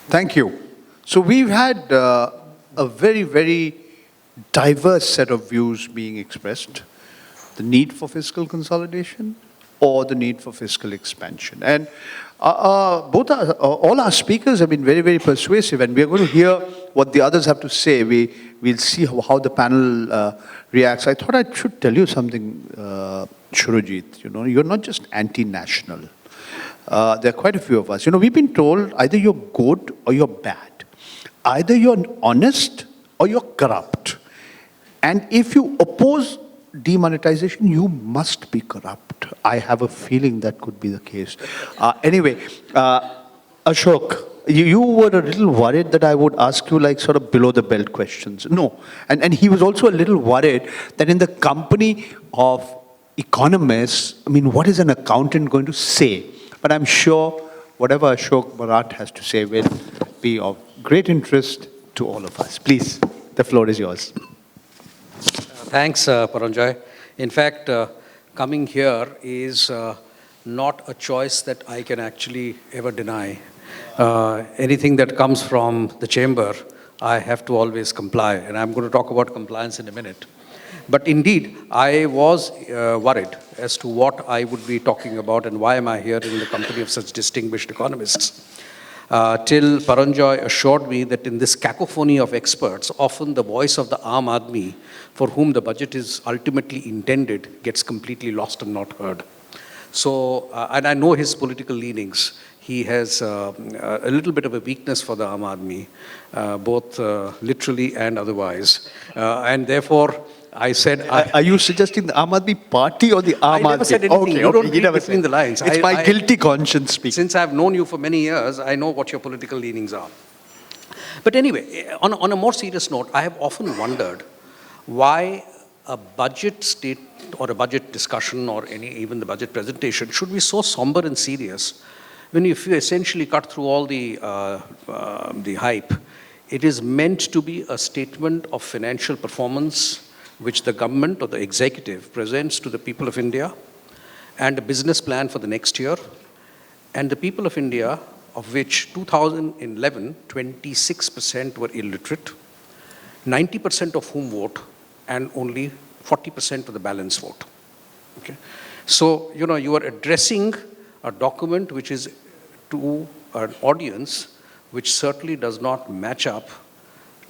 Thank you. So we've had a very, very diverse set of views being expressed. The need for fiscal consolidation or the need for fiscal expansion. And all our speakers have been very, very persuasive, and we're going to hear what the others have to say. We'll see how the panel reacts. I thought I should tell you something, Shurajit. You know, you're not just anti-national. There are quite a few of us. You know, we've been told either you're good or you're bad. Either you're honest or you're corrupt. And if you oppose demonetization, you must be corrupt. I have a feeling that could be the case. Anyway, Ashok, you were a little worried that I would ask you like sort of below the belt questions. No. And he was also a little worried that in the company of economists, I mean, what is an accountant going to say? But I'm sure whatever Ashok Bharat has to say will be of great interest to all of us. Please, the floor is yours. Thanks, Paranjoy. In fact, coming here is not a choice that I can actually ever deny. Anything that comes from the chamber, I have to always comply. And I'm going to talk about compliance in a minute. But indeed, I was worried as to what I would be talking about and why am I here in the company of such distinguished economists. Till Paranjoy assured me that in this cacophony of experts, often the voice of the Aam Aadmi, for whom the budget is ultimately intended, gets completely lost and not heard. So, and I know his political leanings. He has a little bit of a weakness for the Aam Aadmi, both literally and otherwise. And therefore, I said... Are you suggesting the Aam Aadmi Party or the Aam Aadmi? I never said anything. You don't read between the lines. It's my guilty conscience speaking. Since I've known you for many years, I know what your political leanings are. But anyway, on a more serious note, I have often wondered why a budget state or a budget discussion or even the budget presentation should be so somber and serious when if you essentially cut through all the hype. It is meant to be a statement of financial performance which the government or the executive presents to the people of India, and a business plan for the next year. And the people of India, of which 2011, 26% were illiterate, 90% of whom vote, and only 40% of the balance vote. Okay? So, you know, you are addressing a document which is to an audience which certainly does not match up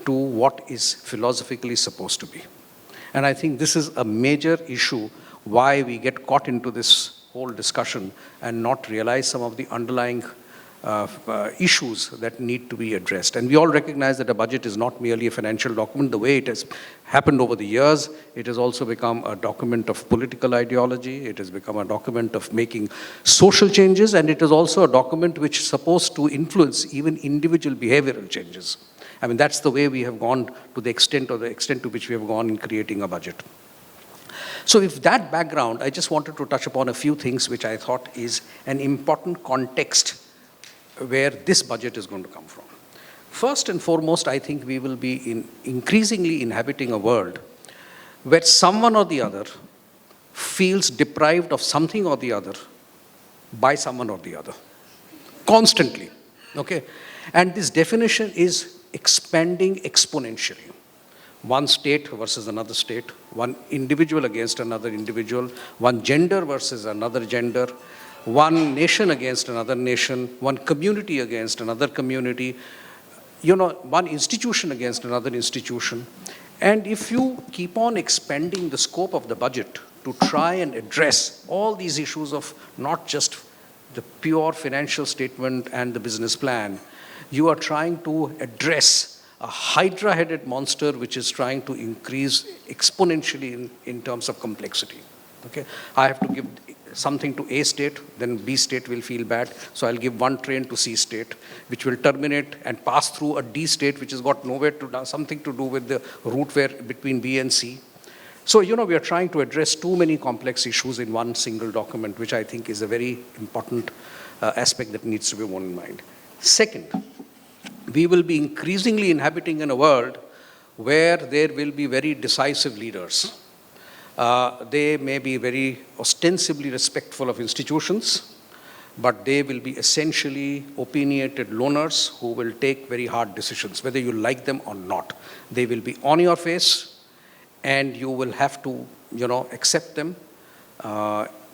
to what is philosophically supposed to be. And I think this is a major issue why we get caught into this whole discussion and not realize some of the underlying issues that need to be addressed. And we all recognize that a budget is not merely a financial document. The way it has happened over the years, it has also become a document of political ideology. It has become a document of making social changes, and it is also a document which is supposed to influence even individual behavioral changes. I mean, that's the way we have gone to the extent to which we have gone in creating a budget. So with that background, I just wanted to touch upon a few things which I thought is an important context where this budget is going to come from. First and foremost, I think we will be increasingly inhabiting a world where someone or the other feels deprived of something or the other by someone or the other, constantly, okay? And this definition is expanding exponentially. One state versus another state, one individual against another individual, one gender versus another gender, one nation against another nation, one community against another community, you know, one institution against another institution. And if you keep on expanding the scope of the budget to try and address all these issues of not just the pure financial statement and the business plan, you are trying to address a hydra-headed monster which is trying to increase exponentially in terms of complexity. Okay? I have to give something to A state, then B state will feel bad. So I'll give one train to C state, which will terminate and pass through a D state, which has got nowhere to do, something to do with the route where between B and C. So, you know, we are trying to address too many complex issues in one single document, which I think is a very important aspect that needs to be borne in mind. Second, we will be increasingly inhabiting in a world where there will be very decisive leaders. They may be very ostensibly respectful of institutions, but they will be essentially opinionated loners who will take very hard decisions, whether you like them or not. They will be on your face, and you will have to, accept them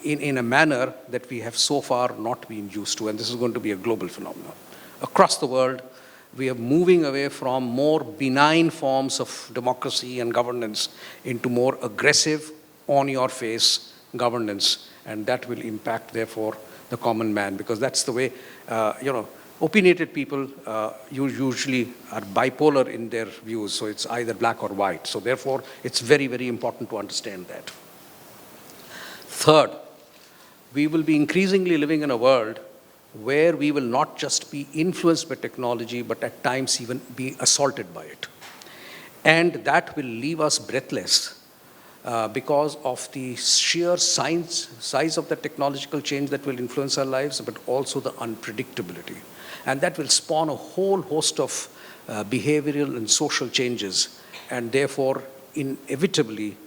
in a manner that we have so far not been used to, and this is going to be a global phenomenon. Across the world, we are moving away from more benign forms of democracy and governance into more aggressive, on-your-face governance, and that will impact, therefore, the common man, because that's the way, opinionated people usually are bipolar in their views, so it's either black or white. So therefore, it's very, very important to understand that. Third, we will be increasingly living in a world where we will not just be influenced by technology, but at times even be assaulted by it. And that will leave us breathless because of the sheer size of the technological change that will influence our lives, but also the unpredictability. And that will spawn a whole host of behavioral and social changes, and therefore, inevitably,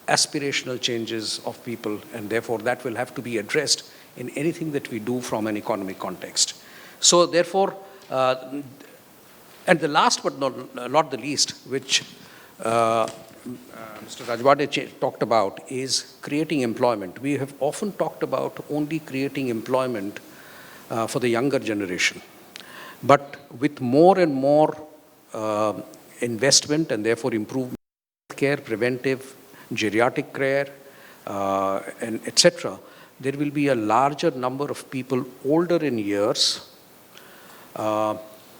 aspirational changes of people, and therefore that will have to be addressed in anything that we do from an economic context. So therefore, and the last but not the least, which Mr. Rajwade talked about, is creating employment. We have often talked about only creating employment for the younger generation. But with more and more investment and therefore improved care, preventive, geriatric care, and etc., there will be a larger number of people older in years,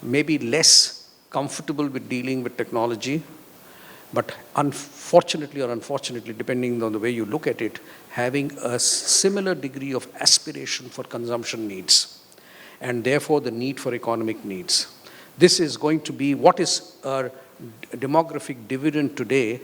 maybe less comfortable with dealing with technology, but unfortunately or unfortunately, depending on the way you look at it, having a similar degree of aspiration for consumption needs, and therefore the need for economic needs. This is going to be what is a demographic dividend today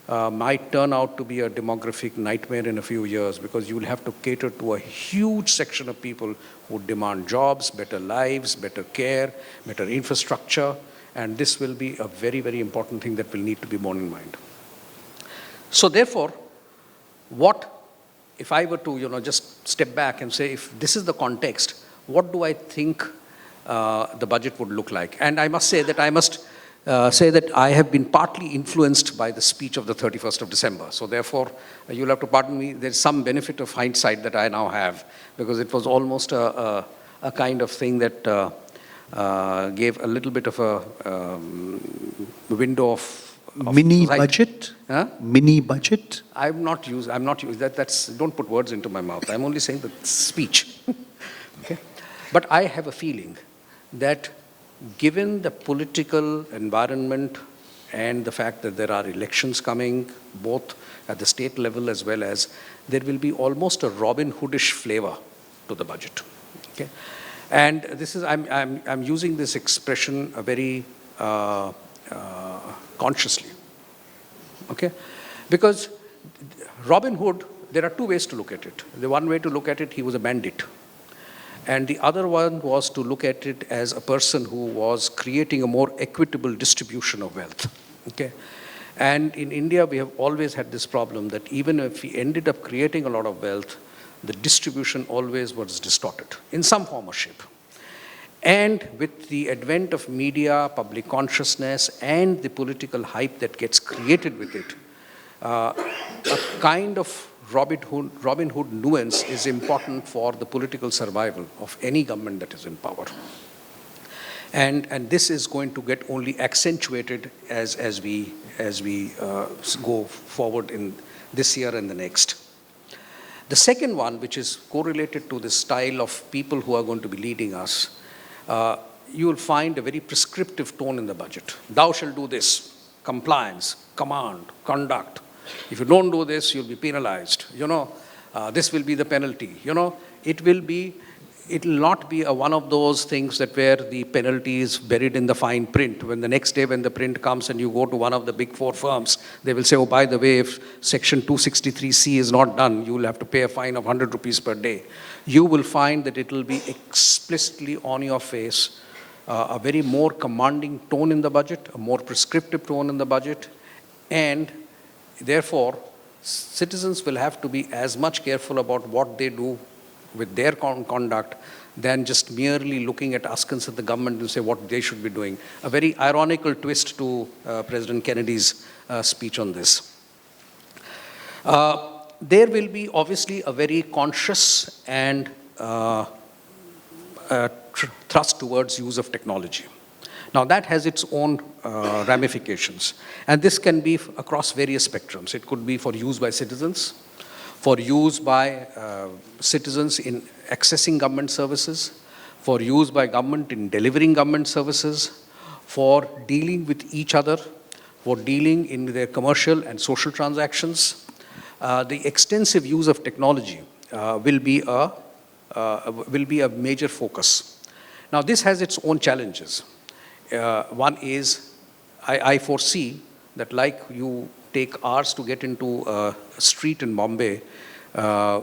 might turn out to be a demographic nightmare in a few years, because you will have to cater to a huge section of people who demand jobs, better lives, better care, better infrastructure, and this will be a very, very important thing that will need to be borne in mind. So therefore, if I were to, just step back and say, if this is the context, what do I think the budget would look like? And I must say that I have been partly influenced by the speech of the 31st of December. So therefore, you'll have to pardon me, there's some benefit of hindsight that I now have, because it was almost a kind of thing that gave a little bit of a window of mini sight. budget? Huh? Mini budget? I'm not used, don't put words into my mouth. I'm only saying the speech. Okay? But I have a feeling that given the political environment and the fact that there are elections coming, both at the state level as well as, there will be almost a Robin Hoodish flavor to the budget. Okay? And this is, I'm using this expression very consciously. Okay? Because Robin Hood, there are two ways to look at it. The one way to look at it, he was a bandit. And the other one was to look at it as a person who was creating a more equitable distribution of wealth. Okay? And in India, we have always had this problem that even if we ended up creating a lot of wealth, the distribution always was distorted in some form or shape. And with the advent of media, public consciousness, and the political hype that gets created with it, a kind of Robin Hood nuance is important for the political survival of any government that is in power. And this is going to get only accentuated as we go forward in this year and the next. The second one, which is correlated to the style of people who are going to be leading us, you will find a very prescriptive tone in the budget. Thou shalt do this, compliance, command, conduct. If you don't do this, you'll be penalized. This will be the penalty. It will not be one of those things that where the penalty is buried in the fine print. When the next day when the print comes and you go to one of the big four firms, they will say, oh, by the way, if section 263C is not done, you will have to pay a fine of 100 rupees per day. You will find that it will be explicitly on your face, a very more commanding tone in the budget, a more prescriptive tone in the budget, and therefore, citizens will have to be as much careful about what they do with their conduct than just merely looking at askance at the government and say what they should be doing. A very ironical twist to President Kennedy's speech on this. There will be obviously a very conscious and thrust towards use of technology. Now that has its own ramifications, and this can be across various spectrums. It could be for use by citizens, for use by citizens in accessing government services, for use by government in delivering government services, for dealing with each other, for dealing in their commercial and social transactions. The extensive use of technology will be a major focus. Now this has its own challenges. One is, I foresee that like you take hours to get into a street in Bombay,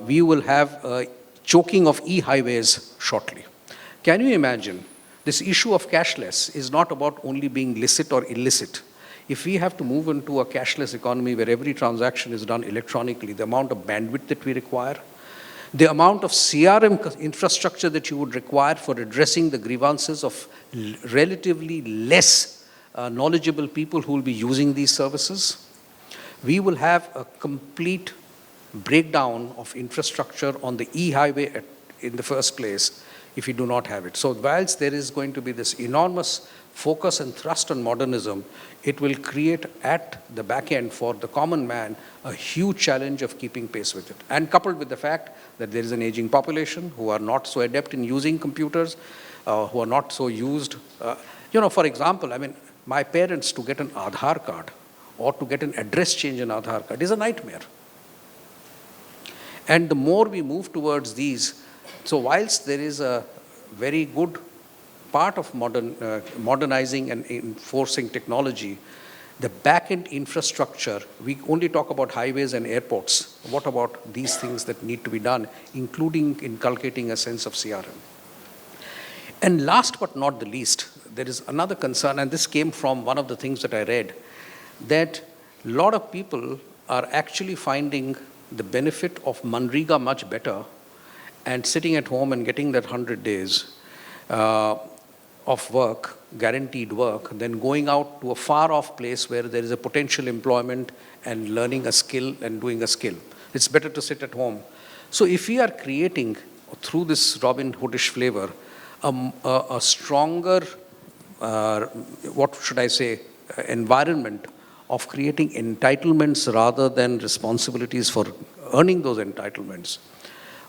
we will have a choking of e-highways shortly. Can you imagine? This issue of cashless is not about only being licit or illicit. If we have to move into a cashless economy where every transaction is done electronically, the amount of bandwidth that we require, the amount of CRM infrastructure that you would require for addressing the grievances of relatively less knowledgeable people who will be using these services, we will have a complete breakdown of infrastructure on the e-highway in the first place if we do not have it. So whilst there is going to be this enormous focus and thrust on modernism, it will create at the back end for the common man a huge challenge of keeping pace with it. And coupled with the fact that there is an aging population who are not so adept in using computers, who are not so used. For example, I mean, my parents, to get an Aadhaar card or to get an address change in Aadhaar card is a nightmare. And the more we move towards these, so whilst there is a very good part of modernizing and enforcing technology, the back-end infrastructure, we only talk about highways and airports. What about these things that need to be done, including inculcating a sense of CRM? And last but not the least, there is another concern, and this came from one of the things that I read, that a lot of people are actually finding the benefit of Manrega much better and sitting at home and getting that 100 days of work, guaranteed work, than going out to a far-off place where there is a potential employment and learning a skill and doing a skill. It's better to sit at home. So if we are creating, through this Robin Hoodish flavor, a stronger, environment of creating entitlements rather than responsibilities for earning those entitlements,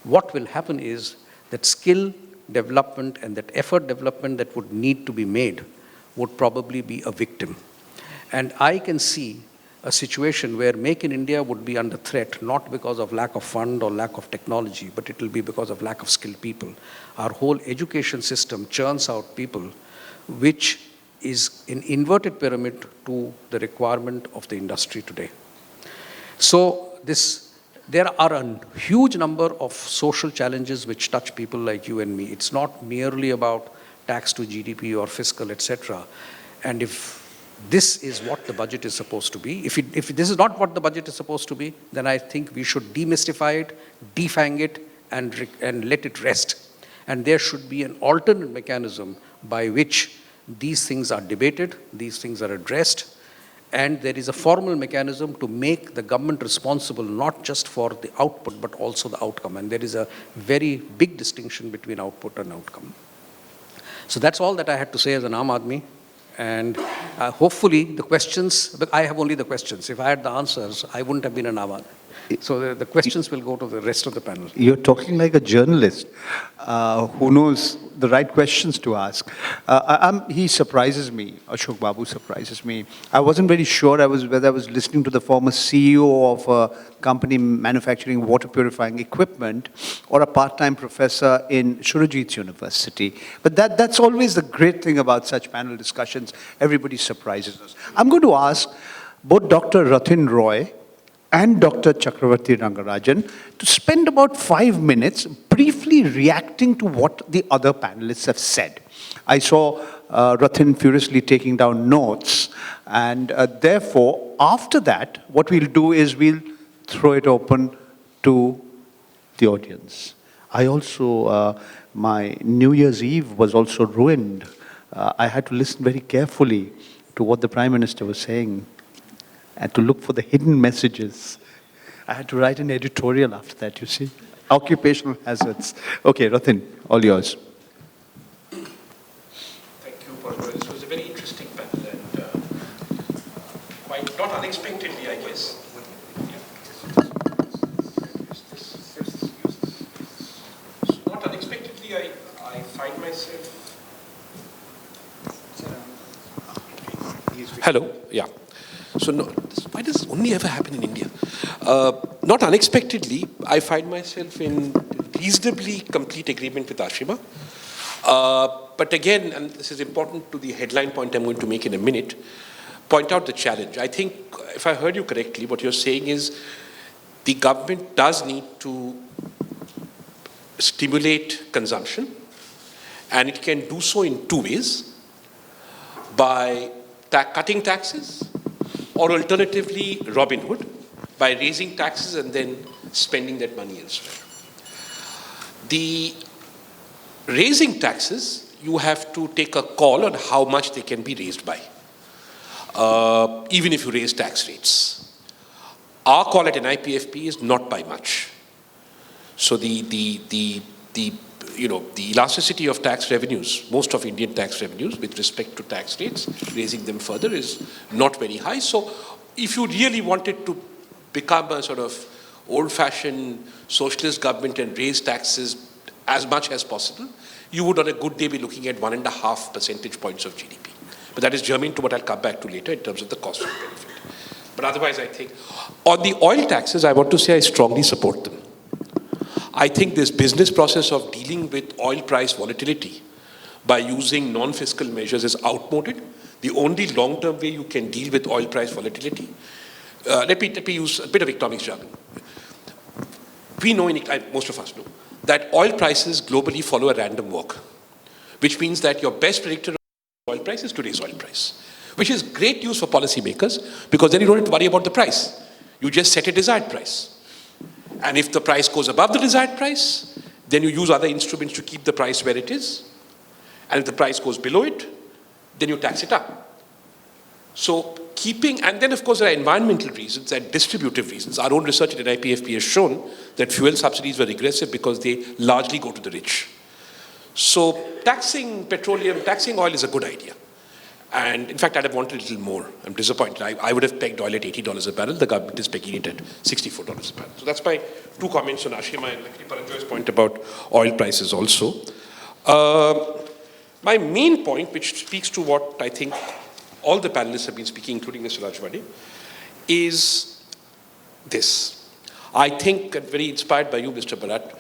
what will happen is that skill development and that effort development that would need to be made would probably be a victim. And I can see a situation where Make in India would be under threat, not because of lack of fund or lack of technology, but it will be because of lack of skilled people. Our whole education system churns out people, which is an inverted pyramid to the requirement of the industry today. So there are a huge number of social challenges which touch people like you and me. It's not merely about tax to GDP or fiscal, etc. And if this is what the budget is supposed to be, if this is not what the budget is supposed to be, then I think we should demystify it, defang it, and let it rest. And there should be an alternate mechanism by which these things are debated, these things are addressed, and there is a formal mechanism to make the government responsible not just for the output but also the outcome. And there is a very big distinction between output and outcome. So that's all that I had to say as an Aam Aadmi. And hopefully the questions, but I have only the questions. If I had the answers, I wouldn't have been an Aam Aadmi. So the questions will go to the rest of the panel. You're talking like a journalist who knows the right questions to ask. He surprises me. Ashok Babu surprises me. I wasn't very sure whether I was listening to the former CEO of a company manufacturing water purifying equipment or a part-time professor in Surajit University. But that's always the great thing about such panel discussions. Everybody surprises us. I'm going to ask both Dr. Rathin Roy and Dr. Chakravarti Rangarajan to spend about 5 minutes briefly reacting to what the other panelists have said. I saw Rathin furiously taking down notes, and therefore, after that, what we'll do is we'll throw it open to the audience. I also, my New Year's Eve was also ruined. I had to listen very carefully to what the Prime Minister was saying and to look for the hidden messages. I had to write an editorial after that, you see. Occupational hazards. Okay, Ratin, all yours. Thank you, Parvaz. This was a very interesting panel and quite not unexpectedly, I guess. Not unexpectedly, I find myself. Hello, yeah. So, no, why does this only ever happen in India? Not unexpectedly, I find myself in reasonably complete agreement with Ashima. But again, and this is important to the headline point I'm going to make in a minute, point out the challenge. I think, if I heard you correctly, what you're saying is the government does need to stimulate consumption, and it can do so in two ways: by cutting taxes, or alternatively, Robin Hood, by raising taxes and then spending that money elsewhere. The raising taxes, you have to take a call on how much they can be raised by, even if you raise tax rates. Our call at NIPFP is not by much. So the elasticity of tax revenues, most of Indian tax revenues with respect to tax rates, raising them further is not very high. So if you really wanted to become a sort of old-fashioned socialist government and raise taxes as much as possible, you would on a good day be looking at 1.5 percentage points of GDP. But that is germane to what I'll come back to later in terms of the cost of benefit. But otherwise, I think, on the oil taxes, I want to say I strongly support them. I think this business process of dealing with oil price volatility by using non-fiscal measures is outmoded. The only long-term way you can deal with oil price volatility, let me use a bit of economics jargon. We know, most of us know, that oil prices globally follow a random walk, which means that your best predictor of oil price is today's oil price, which is great news for policymakers because then you don't have to worry about the price. You just set a desired price. And if the price goes above the desired price, then you use other instruments to keep the price where it is. And if the price goes below it, then you tax it up. So and then of course there are environmental reasons and distributive reasons. Our own research at NIPFP has shown that fuel subsidies were regressive because they largely go to the rich. So taxing petroleum, taxing oil is a good idea. And in fact, I'd have wanted a little more. I'm disappointed. I would have pegged oil at $80 a barrel. The government is pegging it at $64 a barrel. So that's my two comments on Ashima and actually Paranjoy's point about oil prices also. My main point, which speaks to what I think all the panelists have been speaking, including Mr. Rajwade, is this. I think, and very inspired by you, Mr. Bharat,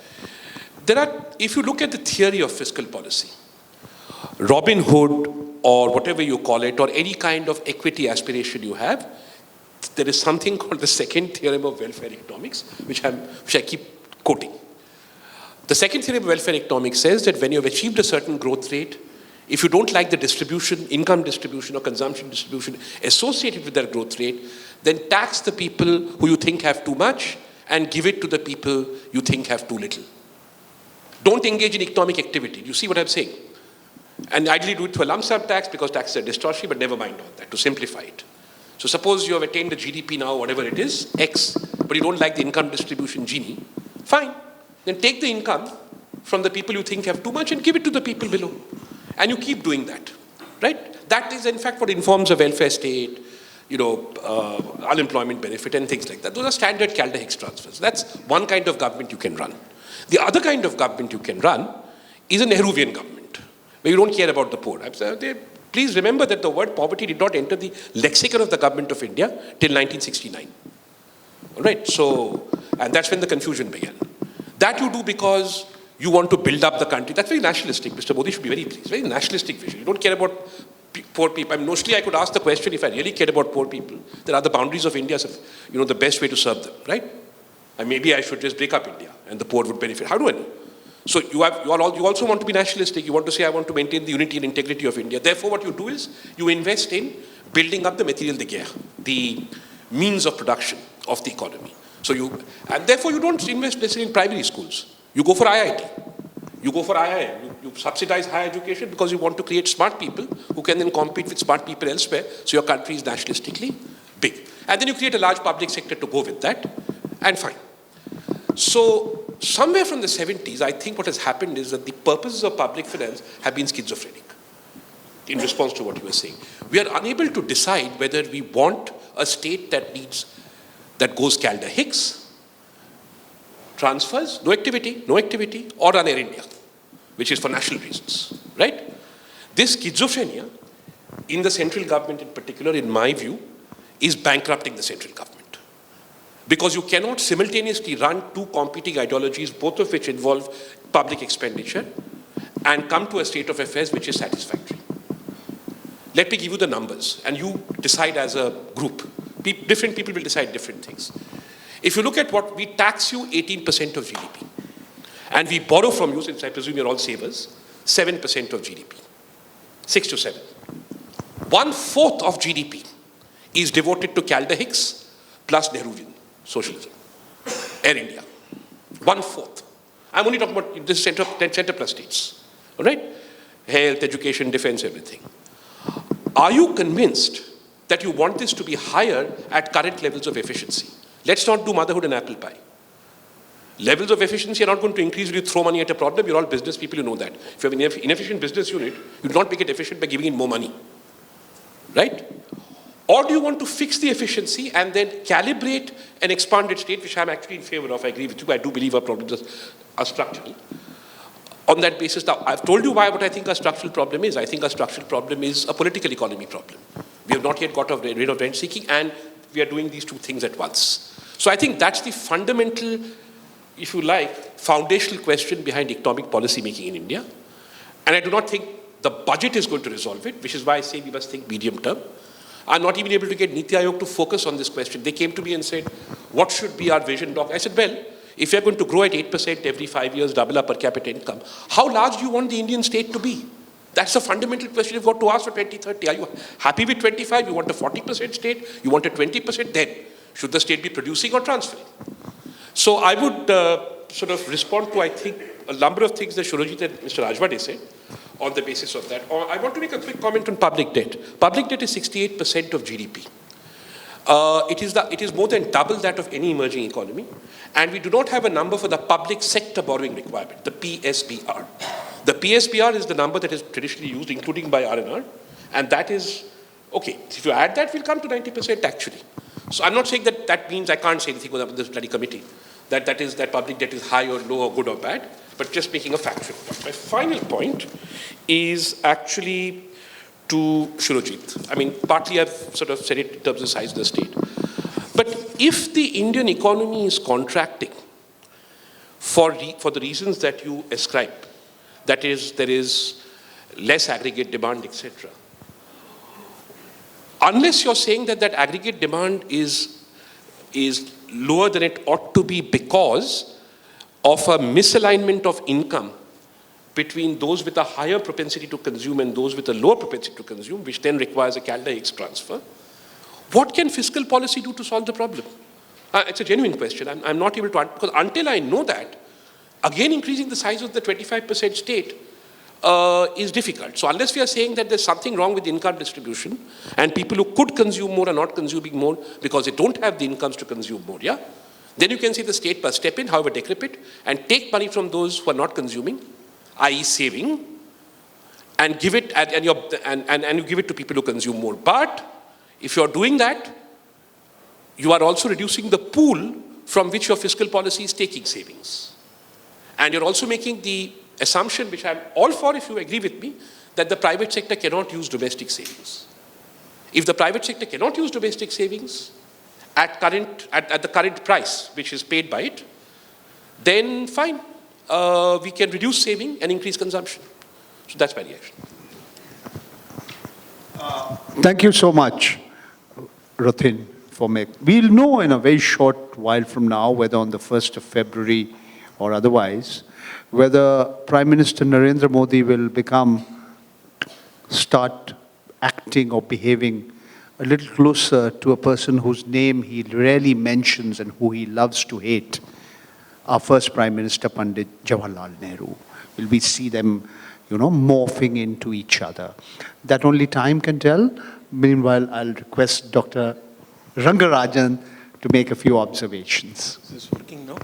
if you look at the theory of fiscal policy, Robin Hood, or whatever you call it, or any kind of equity aspiration you have, there is something called the second theorem of welfare economics, which I keep quoting. The second theorem of welfare economics says that when you have achieved a certain growth rate, if you don't like the distribution, income distribution or consumption distribution associated with that growth rate, then tax the people who you think have too much and give it to the people you think have too little. Don't engage in economic activity. You see what I'm saying? And ideally do it through a lump sum tax because taxes are distortionary, but never mind all that, to simplify it. So suppose you have attained the GDP now, whatever it is, X, but you don't like the income distribution genie, fine. Then take the income from the people you think have too much and give it to the people below. And you keep doing that, right? That is in fact what informs a welfare state, unemployment benefit and things like that. Those are standard Calder-Hicks transfers. That's one kind of government you can run. The other kind of government you can run is a Nehruvian government, where you don't care about the poor. Please remember that the word poverty did not enter the lexicon of the government of India till 1969. All right, and that's when the confusion began. That you do because you want to build up the country. That's very nationalistic. Mr. Modi should be very pleased. Very nationalistic vision. You don't care about poor people. Mostly I could ask the question, if I really cared about poor people, then are the boundaries of India, the best way to serve them, right? And maybe I should just break up India and the poor would benefit. How do I know? So you also want to be nationalistic. You want to say, I want to maintain the unity and integrity of India. Therefore, what you do is you invest in building up the material de guerre, the means of production of the economy. And therefore, you don't invest necessarily in primary schools. You go for IIT. You go for IIM. You subsidize higher education because you want to create smart people who can then compete with smart people elsewhere, so your country is nationalistically big. And then you create a large public sector to go with that, and fine. So somewhere from the 70s, I think what has happened is that the purposes of public finance have been schizophrenic in response to what you were saying. We are unable to decide whether we want a state that goes Calder-Hicks, transfers, no activity, or run Air India, which is for national reasons, right? This schizophrenia in the central government in particular, in my view, is bankrupting the central government. Because you cannot simultaneously run two competing ideologies, both of which involve public expenditure, and come to a state of affairs which is satisfactory. Let me give you the numbers, and you decide as a group. Different people will decide different things. If you look at what we tax you 18% of GDP, and we borrow from you, since I presume you're all savers, 7% of GDP, 6 to 7. 1/4 of GDP is devoted to Calder-Hicks plus Nehruvian socialism, Air India. 1/4. I'm only talking about this center plus states, all right? Health, education, defense, everything. Are you convinced that you want this to be higher at current levels of efficiency? Let's not do motherhood and apple pie. Levels of efficiency are not going to increase when you throw money at a problem. You're all business people, you know that. If you have an inefficient business unit, you do not make it efficient by giving it more money, right? Or do you want to fix the efficiency and then calibrate an expanded state, which I'm actually in favor of, I agree with you, I do believe our problems are structural. On that basis, now, I've told you what I think our structural problem is. I think our structural problem is a political economy problem. We have not yet got rid of rent seeking, and we are doing these two things at once. So I think that's the fundamental, if you like, foundational question behind economic policy making in India. And I do not think the budget is going to resolve it, which is why I say we must think medium term. I'm not even able to get Niti Aayog to focus on this question. They came to me and said, what should be our vision, doc? I said, well, if you're going to grow at 8% every 5 years, double our per capita income, how large do you want the Indian state to be? That's a fundamental question you've got to ask for 2030. Are you happy with 25? You want a 40% state? You want a 20%? Then should the state be producing or transferring? So I would sort of respond to, I think, a number of things that Surojit and Mr. Rajwade said on the basis of that. I want to make a quick comment on public debt. Public debt is 68% of GDP. It is more than double that of any emerging economy. And we do not have a number for the public sector borrowing requirement, the PSBR. The PSBR is the number that is traditionally used, including by R&R. And that is, okay, if you add that, we'll come to 90% actually. So I'm not saying that that means I can't say anything about this bloody committee, that public debt is high or low or good or bad, but just making a factual point. My final point is actually to Surojit. I mean, partly I've sort of said it in terms of the size of the state. But if the Indian economy is contracting for the reasons that you ascribe, that is, there is less aggregate demand, etc., unless you're saying that that aggregate demand is lower than it ought to be because of a misalignment of income between those with a higher propensity to consume and those with a lower propensity to consume, which then requires a Calder-Hicks transfer, what can fiscal policy do to solve the problem? It's a genuine question. I'm not able to, because until I know that, again, increasing the size of the 25% state is difficult. So unless we are saying that there's something wrong with income distribution and people who could consume more are not consuming more because they don't have the incomes to consume more, yeah? Then you can say the state must step in, however decrepit, and take money from those who are not consuming, i.e. saving, and give it, and you give it to people who consume more. But if you're doing that, you are also reducing the pool from which your fiscal policy is taking savings. And you're also making the assumption, which I'm all for if you agree with me, that the private sector cannot use domestic savings. If the private sector cannot use domestic savings at the current price, which is paid by it, then fine, we can reduce saving and increase consumption. So that's my reaction. Thank you so much, Rathin, for making. We'll know in a very short while from now, whether on the 1st of February or otherwise, whether Prime Minister Narendra Modi will start acting or behaving a little closer to a person whose name he rarely mentions and who he loves to hate, our first Prime Minister, Pandit Jawaharlal Nehru. Will we see them, morphing into each other? That only time can tell. Meanwhile, I'll request Dr. Rangarajan to make a few observations. Is this working now?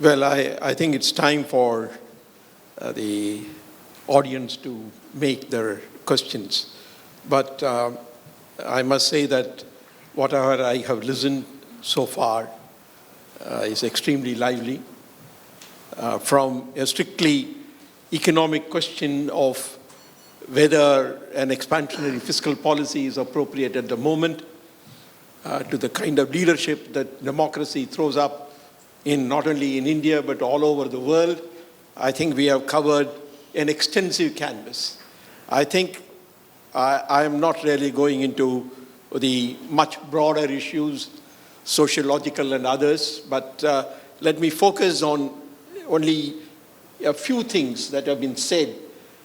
Well, I think it's time for the audience to make their questions. But I must say that whatever I have listened so far is extremely lively. From a strictly economic question of whether an expansionary fiscal policy is appropriate at the moment, to the kind of leadership that democracy throws up not only in India but all over the world, I think we have covered an extensive canvas. I think I am not really going into the much broader issues, sociological and others, but let me focus on only a few things that have been said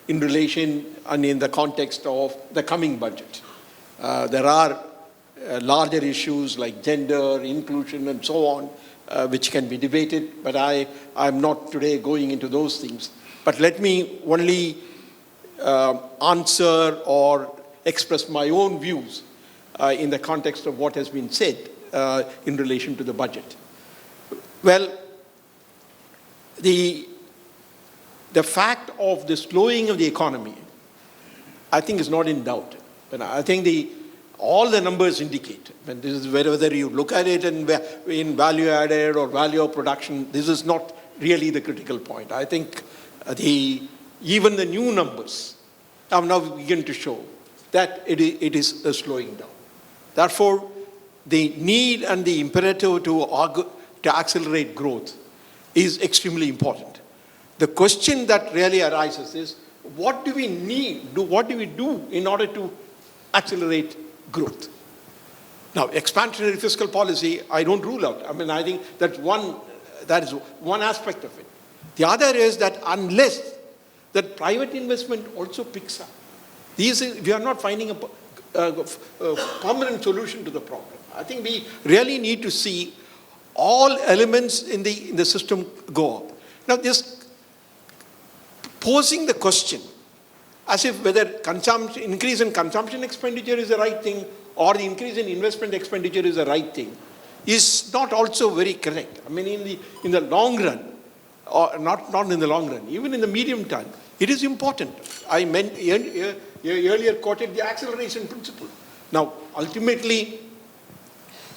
in relation and in the context of the coming budget. There are larger issues like gender, inclusion, and so on, which can be debated, but I'm not today going into those things. But let me only answer or express my own views in the context of what has been said in relation to the budget. Well, the fact of the slowing of the economy, I think, is not in doubt. But I think all the numbers indicate, and this is whether you look at it in value added or value of production, this is not really the critical point. I think even the new numbers have now begun to show that it is slowing down. Therefore, the need and the imperative to accelerate growth is extremely important. The question that really arises is, what do we need? What do we do in order to accelerate growth? Now, expansionary fiscal policy, I don't rule out. I think that is one aspect of it. The other is that unless that private investment also picks up, we are not finding a permanent solution to the problem. I think we really need to see all elements in the system go up. Now, just posing the question as if whether increase in consumption expenditure is the right thing or the increase in investment expenditure is the right thing is not also very correct. In the long run, or not in the long run, even in the medium term, it is important. I earlier quoted the acceleration principle. Now, ultimately,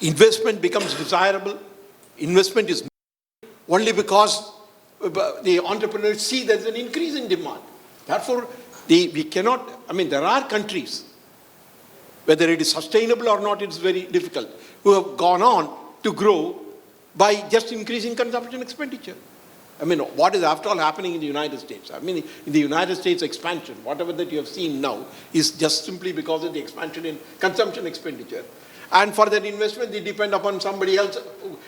investment becomes desirable. Investment is only because the entrepreneurs see there's an increase in demand. Therefore, we cannot, there are countries, whether it is sustainable or not, it's very difficult, who have gone on to grow by just increasing consumption expenditure. What is after all happening in the United States? In the United States, expansion, whatever that you have seen now, is just simply because of the expansion in consumption expenditure. And for that investment, they depend upon somebody else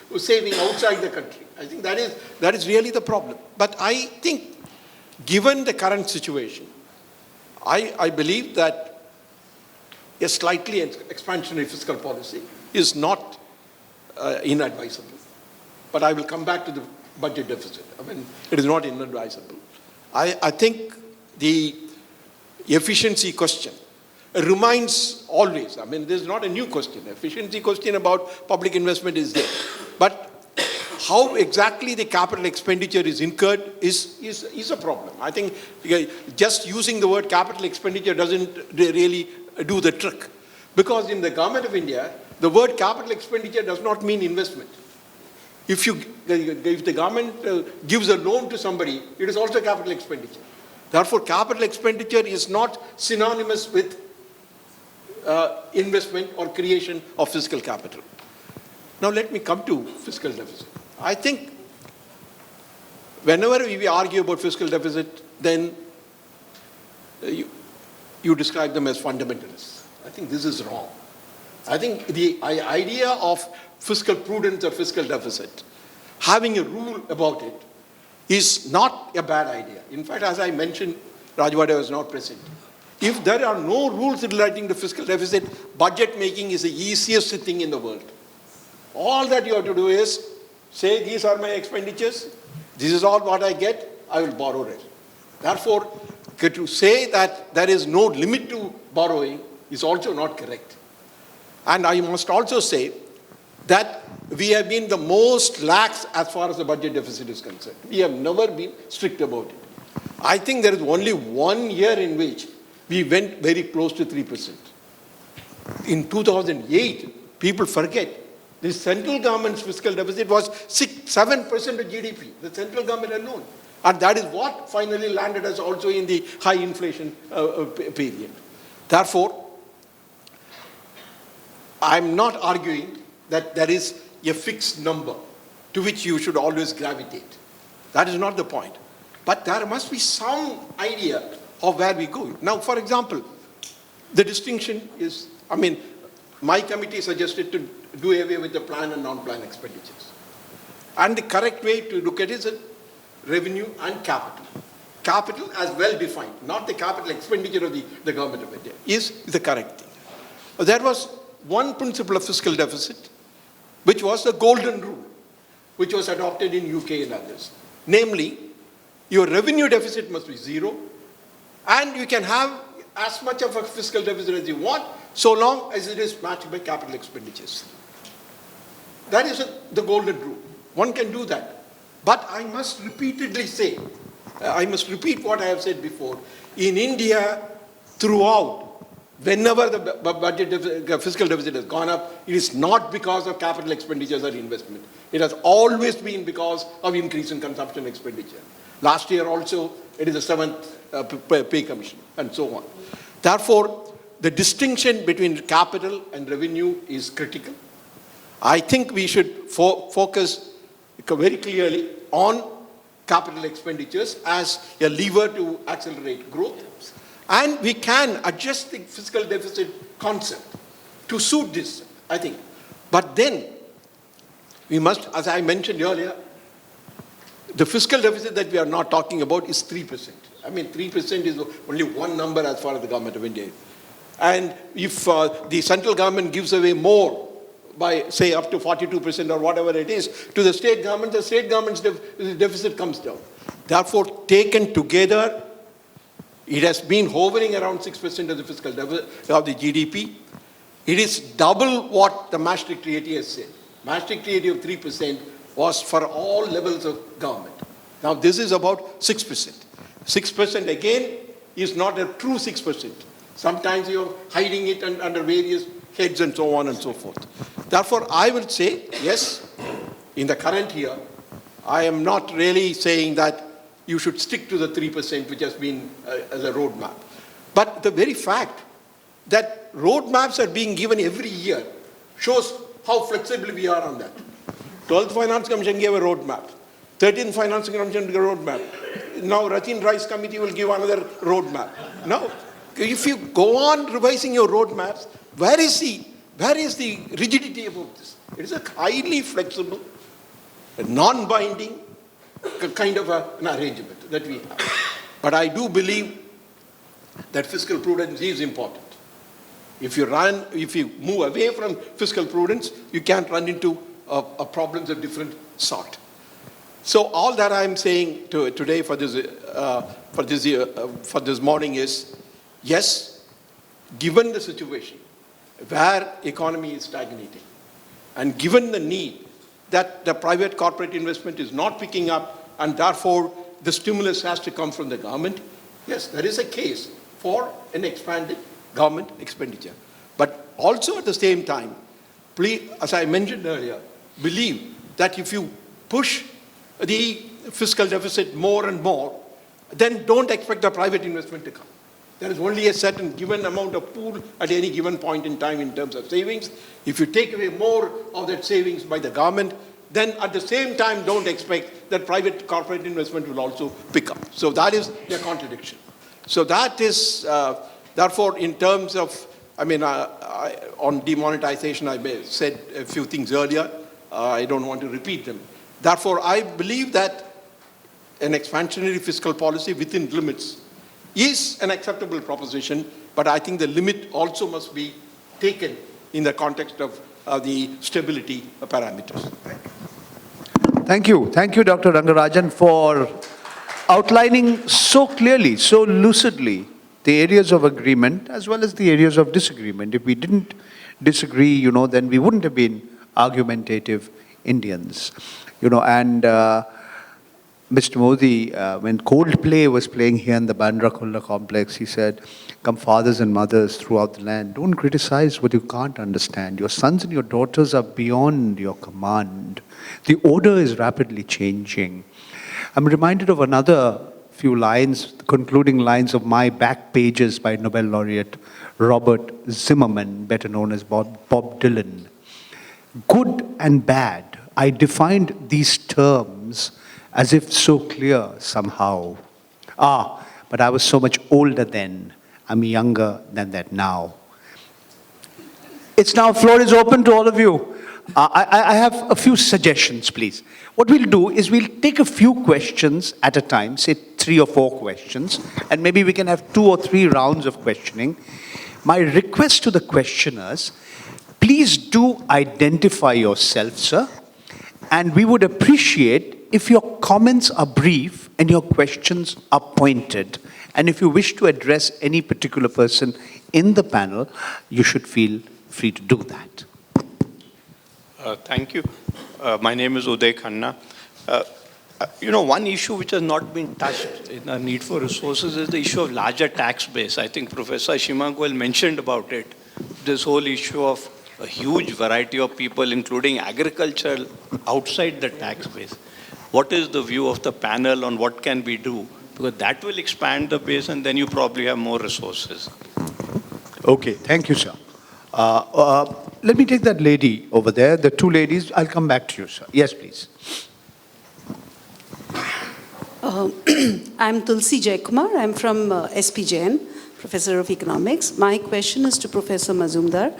who's saving outside the country. I think that is really the problem. But I think, given the current situation, I believe that a slightly expansionary fiscal policy is not inadvisable. But I will come back to the budget deficit. It is not inadvisable. I think the efficiency question remains always. This is not a new question. Efficiency question about public investment is there. But how exactly the capital expenditure is incurred is a problem. I think just using the word capital expenditure doesn't really do the trick. Because in the government of India, the word capital expenditure does not mean investment. If the government gives a loan to somebody, it is also capital expenditure. Therefore, capital expenditure is not synonymous with investment or creation of fiscal capital. Now let me come to fiscal deficit. I think whenever we argue about fiscal deficit, then you describe them as fundamentalists. I think this is wrong. I think the idea of fiscal prudence or fiscal deficit, having a rule about it, is not a bad idea. In fact, as I mentioned, Rajwade was not present. If there are no rules relating to fiscal deficit, budget making is the easiest thing in the world. All that you have to do is say, these are my expenditures, this is all what I get, I will borrow it. Therefore, to say that there is no limit to borrowing is also not correct. And I must also say that we have been the most lax as far as the budget deficit is concerned. We have never been strict about it. I think there is only 1 year in which we went very close to 3%. In 2008, people forget, the central government's fiscal deficit was 7% of GDP, the central government alone. And that is what finally landed us also in the high inflation period. Therefore, I'm not arguing that there is a fixed number to which you should always gravitate. That is not the point. But there must be some idea of where we go. Now, for example, the distinction is, my committee suggested to do away with the planned and non-planned expenditures. And the correct way to look at it is revenue and capital. Capital as well defined, not the capital expenditure of the government of India, is the correct thing. There was one principle of fiscal deficit, which was the golden rule, which was adopted in UK and others. Namely, your revenue deficit must be zero, and you can have as much of a fiscal deficit as you want, so long as it is matched by capital expenditures. That is the golden rule. One can do that. But I must repeatedly say, I must repeat what I have said before. In India, throughout, whenever the fiscal deficit has gone up, it is not because of capital expenditures or investment. It has always been because of increase in consumption expenditure. Last year also, it is the seventh pay commission, and so on. Therefore, the distinction between capital and revenue is critical. I think we should focus very clearly on capital expenditures as a lever to accelerate growth. And we can adjust the fiscal deficit concept to suit this, I think. But then, we must, as I mentioned earlier, the fiscal deficit that we are not talking about is 3%. 3% is only one number as far as the government of India is. And if the central government gives away more, by say up to 42% or whatever it is, to the state government's deficit comes down. Therefore, taken together, it has been hovering around 6% of the fiscal deficit of the GDP. It is double what the Maastricht Treaty has said. Maastricht Treaty of 3% was for all levels of government. Now this is about 6%. 6% again is not a true 6%. Sometimes you're hiding it under various heads and so on and so forth. Therefore, I would say, yes, in the current year, I am not really saying that you should stick to the 3% which has been as a roadmap. But the very fact that roadmaps are being given every year shows how flexible we are on that. 12th Finance Commission gave a roadmap. 13th Finance Commission gave a roadmap. Now Ratin Rai's committee will give another roadmap. Now, if you go on revising your roadmaps, where is the rigidity about this? It is a highly flexible, non-binding kind of an arrangement that we have. But I do believe that fiscal prudence is important. If you move away from fiscal prudence, you can't run into problems of different sort. So all that I'm saying today for this morning is, yes, given the situation where economy is stagnating, and given the need that the private corporate investment is not picking up, and therefore the stimulus has to come from the government, yes, there is a case for an expanded government expenditure. But also at the same time, please, as I mentioned earlier, believe that if you push the fiscal deficit more and more, then don't expect the private investment to come. There is only a certain given amount of pool at any given point in time in terms of savings. If you take away more of that savings by the government, then at the same time don't expect that private corporate investment will also pick up. So that is a contradiction. So that is, therefore, in terms of, on demonetization, I said a few things earlier. I don't want to repeat them. Therefore, I believe that an expansionary fiscal policy within limits is an acceptable proposition, but I think the limit also must be taken in the context of the stability parameters. Thank you. Thank you, Dr. Rangarajan, for outlining so clearly, so lucidly the areas of agreement as well as the areas of disagreement. If we didn't disagree, then we wouldn't have been argumentative Indians. And Mr. Modi, when Coldplay was playing here in the Bandra Kurla complex, he said, "Come fathers and mothers throughout the land, don't criticize what you can't understand. Your sons and your daughters are beyond your command. The order is rapidly changing." I'm reminded of another few lines, the concluding lines of my back pages by Nobel laureate Robert Zimmerman, better known as Bob Dylan. "Good and bad, I defined these terms as if so clear somehow. But I was so much older then. I'm younger than that now." It's now, floor is open to all of you. I have a few suggestions, please. What we'll do is we'll take a few questions at a time, say 3 or 4 questions, and maybe we can have 2 or 3 rounds of questioning. My request to the questioners, please do identify yourself, sir, and we would appreciate if your comments are brief and your questions are pointed. And if you wish to address any particular person in the panel, you should feel free to do that. Thank you. My name is Uday Khanna. One issue which has not been touched in the need for resources is the issue of larger tax base. I think Professor Shima Goel mentioned about it. This whole issue of a huge variety of people, including agriculture, outside the tax base. What is the view of the panel on what can we do? Because that will expand the base and then you probably have more resources. Okay, thank you, sir. Let me take that lady over there, the 2 ladies. I'll come back to you, sir. Yes, please. I'm Tulsi Jaikumar. I'm from SP Jain, Professor of Economics. My question is to Professor Mazumdar.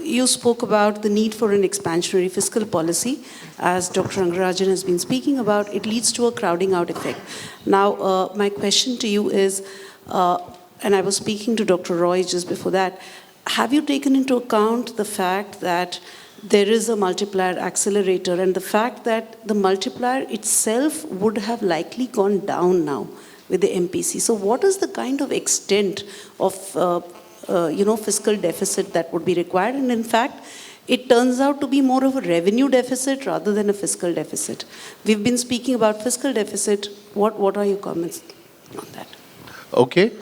You spoke about the need for an expansionary fiscal policy. As Dr. Rangarajan has been speaking about, it leads to a crowding out effect. Now, my question to you is, and I was speaking to Dr. Roy just before that, have you taken into account the fact that there is a multiplier accelerator and the fact that the multiplier itself would have likely gone down now with the MPC? So what is the kind of extent of fiscal deficit that would be required? And in fact, it turns out to be more of a revenue deficit rather than a fiscal deficit. We've been speaking about fiscal deficit. What are your comments on that? Okay.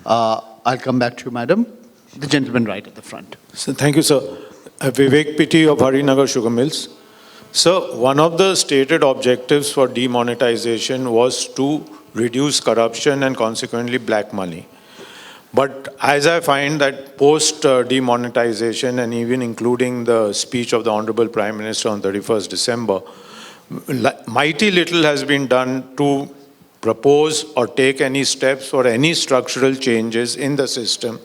I'll come back to you, madam. The gentleman right at the front. So, thank you, sir. Vivek Pitti of Harinagar Sugar Mills. Sir, one of the stated objectives for demonetization was to reduce corruption and consequently black money. But as I find that post-demonetization and even including the speech of the Honorable Prime Minister on 31st December, mighty little has been done to propose or take any steps or any structural changes in the system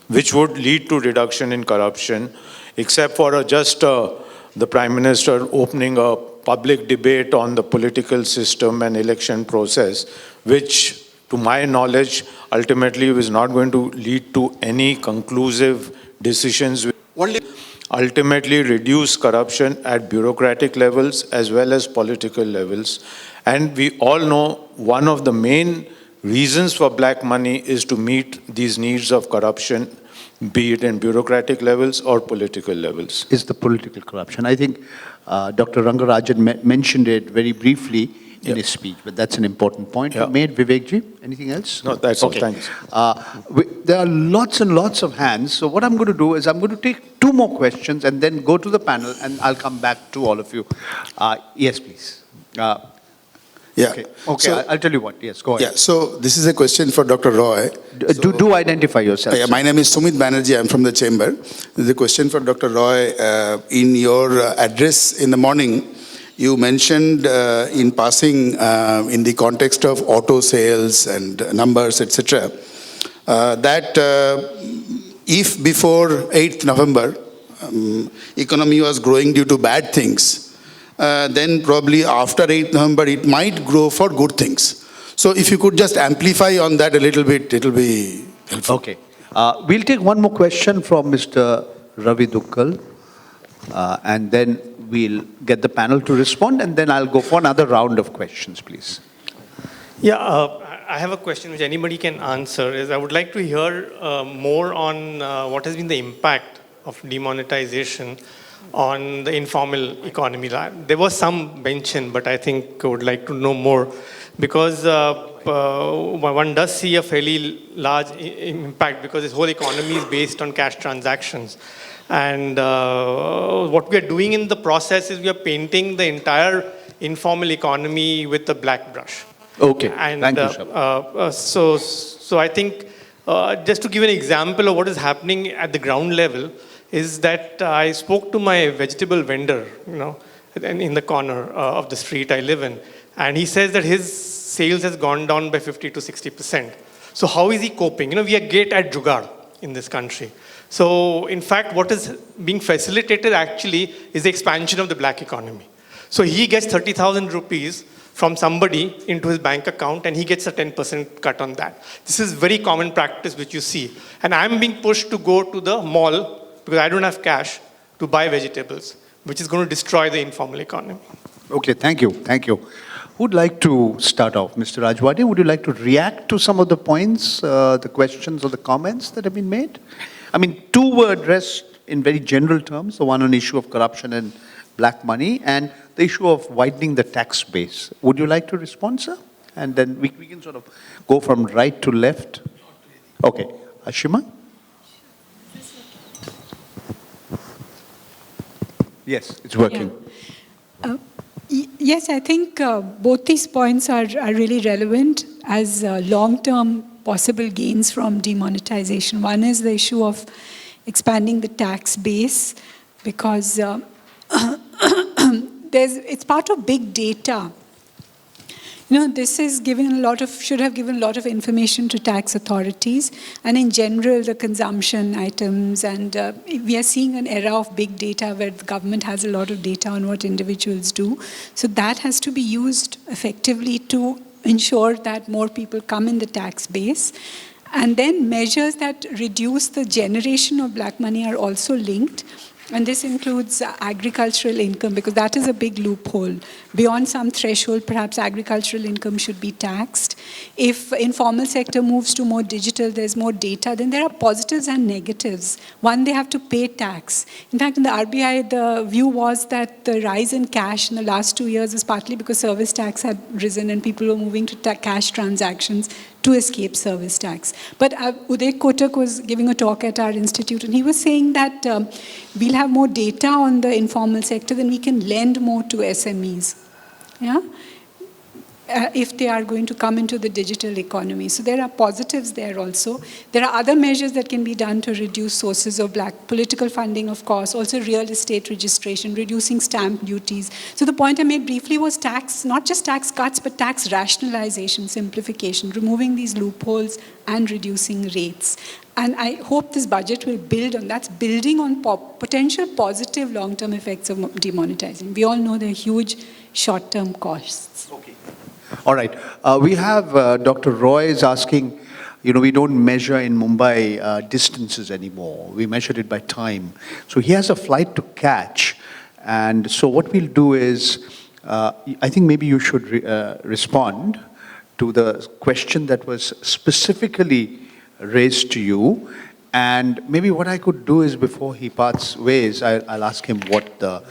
which would lead to reduction in corruption, except for the Prime Minister opening a public debate on the political system and election process, which, to my knowledge, ultimately was not going to lead to any conclusive decisions. Ultimately reduce corruption at bureaucratic levels as well as political levels. And we all know one of the main reasons for black money is to meet these needs of corruption, be it in bureaucratic levels or political levels. Is the political corruption. I think Dr. Rangarajan mentioned it very briefly in his speech, but that's an important point. Yeah. Made Vivekji, anything else? No, that's okay. all. Thanks. There are lots and lots of hands. So what I'm going to do is I'm going to take 2 more questions and then go to the panel, and I'll come back to all of you. Yes, please. Yeah. Okay. So, I'll tell you what. Yes, go ahead. yeah. So this is a question for Dr. Roy. Do identify yourself. Yeah, my name is Sumit Banerjee. I'm from the chamber. This is a question for Dr. Roy. In your address in the morning, you mentioned in passing, in the context of auto sales and numbers, etc., that if before 8th November, economy was growing due to bad things, then probably after 8th November, it might grow for good things. So if you could just amplify on that a little bit, it will be helpful. Okay. We'll take one more question from Mr. Ravi Dukkal. And then we'll get the panel to respond, and then I'll go for another round of questions, please. Yeah, I have a question which anybody can answer. Is I would like to hear more on what has been the impact of demonetization on the informal economy. There was some mention, but I think I would like to know more because one does see a fairly large impact because this whole economy is based on cash transactions. And what we are doing in the process is we are painting the entire informal economy with a black brush. Okay, And thank you, sir. so I think just to give an example of what is happening at the ground level is that I spoke to my vegetable vendor, in the corner of the street I live in, and he says that his sales has gone down by 50 to 60%. So how is he coping? We are great at jugaad in this country. So in fact, what is being facilitated actually is the expansion of the black economy. So he gets 30,000 rupees from somebody into his bank account and he gets a 10% cut on that. This is very common practice which you see. And I'm being pushed to go to the mall because I don't have cash to buy vegetables, which is going to destroy the informal economy. Okay, thank you, thank you. Who'd like to start off? Mr. Rajwade, would you like to react to some of the points, the questions or the comments that have been made? I mean, two were addressed in very general terms, the one on issue of corruption and black money, and the issue of widening the tax base. Would you like to respond, sir? And then we can sort of go from right to left. Okay, Ashima? Yes, it's working. Yeah. Yes, I think both these points are really relevant as long-term possible gains from demonetization. One is the issue of expanding the tax base because it's part of big data. This is should have given a lot of information to tax authorities and in general the consumption items, and we are seeing an era of big data where the government has a lot of data on what individuals do. So that has to be used effectively to ensure that more people come in the tax base. And then measures that reduce the generation of black money are also linked. And this includes agricultural income, because that is a big loophole. Beyond some threshold, perhaps agricultural income should be taxed. If informal sector moves to more digital, there's more data, then there are positives and negatives. One, they have to pay tax. In fact, in the RBI, the view was that the rise in cash in the last 2 years was partly because service tax had risen and people were moving to cash transactions to escape service tax. But Uday Kotak was giving a talk at our institute, and he was saying that we'll have more data on the informal sector, then we can lend more to SMEs, if they are going to come into the digital economy. So there are positives there also. There are other measures that can be done to reduce sources of black political funding, of course, also real estate registration, reducing stamp duties. So the point I made briefly was tax, not just tax cuts, but tax rationalization, simplification, removing these loopholes and reducing rates. And I hope this budget will build on that, building on potential positive long-term effects of demonetizing. We all know there are huge short-term costs. Okay. All right. We have Dr. Roy is asking, we don't measure in Mumbai distances anymore. We measure it by time. So he has a flight to catch. And so what we'll do is, I think maybe you should respond to the question that was specifically raised to you. And maybe what I could do is, before he parts ways, I'll ask him what the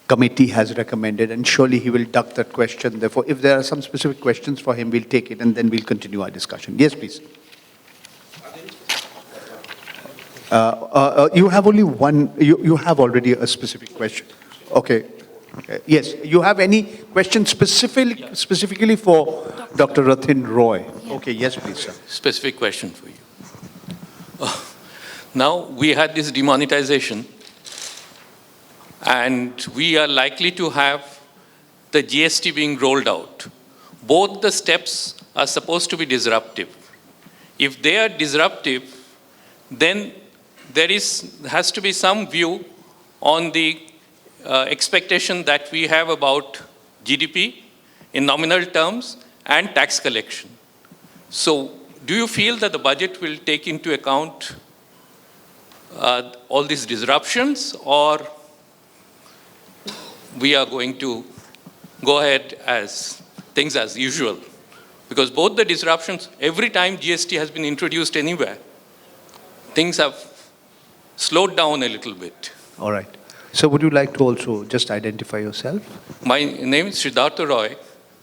committee has recommended, and surely he will duck that question. Therefore, if there are some specific questions for him, we'll take it, and then we'll continue our discussion. Yes, please. You have only one, you have already a specific question. Okay. Yes, you have any questions specifically for Dr. Rathin Roy? Okay, yes, please, sir. Specific question for you. Now, we had this demonetization, and we are likely to have the GST being rolled out. Both the steps are supposed to be disruptive. If they are disruptive, then there has to be some view on the expectation that we have about GDP in nominal terms and tax collection. So, do you feel that the budget will take into account all these disruptions, or we are going to go ahead as things as usual. Because both the disruptions, every time GST has been introduced anywhere, things have slowed down a little bit. All right. So would you like to also just identify yourself? My name is Siddhartha Roy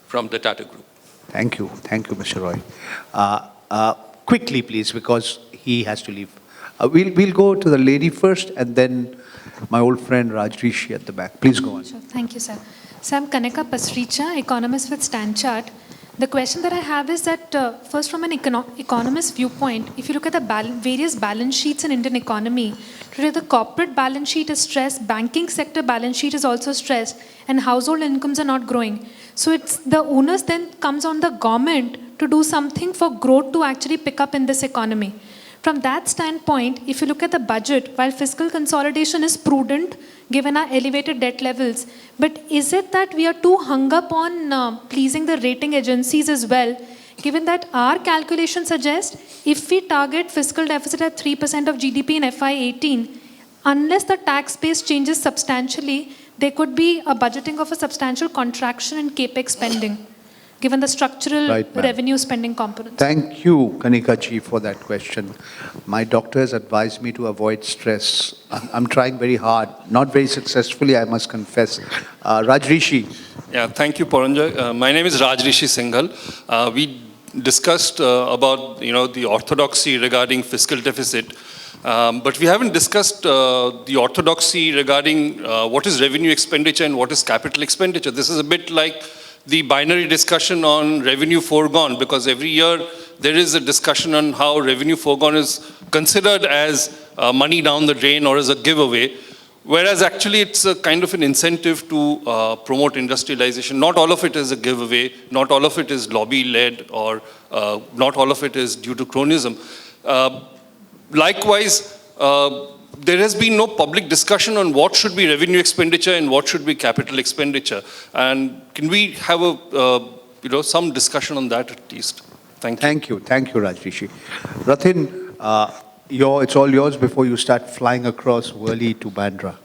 from the Tata Group. Thank you, Mr. Roy. Quickly, please, because he has to leave. We'll go to the lady first, and then my old friend Rajrishi at the back. Please go on. Sure. Thank you, sir. So I'm Kanika Pasricha, economist with StanChart. The question that I have is that, first from an economist viewpoint, if you look at the various balance sheets in Indian economy, today the corporate balance sheet is stressed, banking sector balance sheet is also stressed, and household incomes are not growing. So it's the onus then comes on the government to do something for growth to actually pick up in this economy. From that standpoint, if you look at the budget, while fiscal consolidation is prudent, given our elevated debt levels, but is it that we are too hung up on pleasing the rating agencies as well, given that our calculations suggest if we target fiscal deficit at 3% of GDP in FY18, unless the tax base changes substantially, there could be a budgeting of a substantial contraction in capex spending, given the structural revenue spending components. Thank you, Kanika ji, for that question. My doctors advised me to avoid stress. I'm trying very hard, not very successfully, I must confess. Rajrishi. Yeah, thank you, Paranja. My name is Rajrishi Singhal. We discussed about the orthodoxy regarding fiscal deficit, but we haven't discussed the orthodoxy regarding what is revenue expenditure and what is capital expenditure. This is a bit like the binary discussion on revenue foregone, because every year there is a discussion on how revenue foregone is considered as money down the drain or as a giveaway, whereas actually it's a kind of an incentive to promote industrialization. Not all of it is a giveaway, not all of it is lobby-led, or not all of it is due to cronyism. Likewise, there has been no public discussion on what should be revenue expenditure and what should be capital expenditure. And can we have a, some discussion on that at least? Thank you. Thank you, Rajrishi. Ratin, it's all yours before you start flying across Worli to Bandra.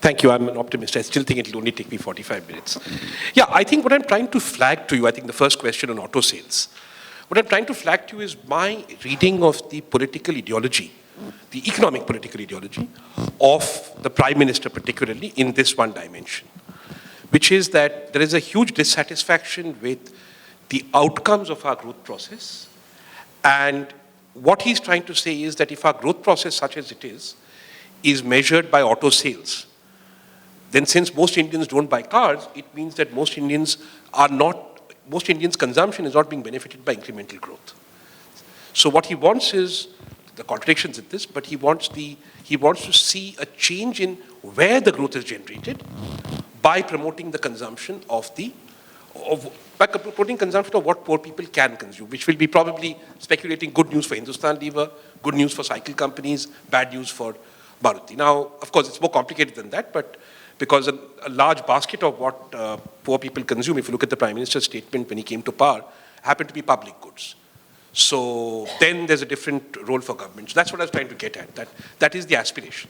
Thank you. I'm an optimist. I still think it will only take me 45 minutes. Yeah, I think what I'm trying to flag to you, I think the first question on auto sales, what I'm trying to flag to you is my reading of the political ideology, the economic political ideology of the Prime Minister particularly in this one dimension, which is that there is a huge dissatisfaction with the outcomes of our growth process. And what he's trying to say is that if our growth process, such as it is measured by auto sales, then since most Indians don't buy cars, it means that most Indians' consumption is not being benefited by incremental growth. So what he wants is the contradictions in this, but he wants to see a change in where the growth is generated by promoting the consumption by promoting consumption of what poor people can consume, which will be probably speculating good news for Hindustan Lever, good news for cycle companies, bad news for Maruti. Now, of course, it's more complicated than that, but because a large basket of what poor people consume, if you look at the Prime Minister's statement when he came to power, happened to be public goods. So then there's a different role for government. So that's what I was trying to get at. That is the aspiration.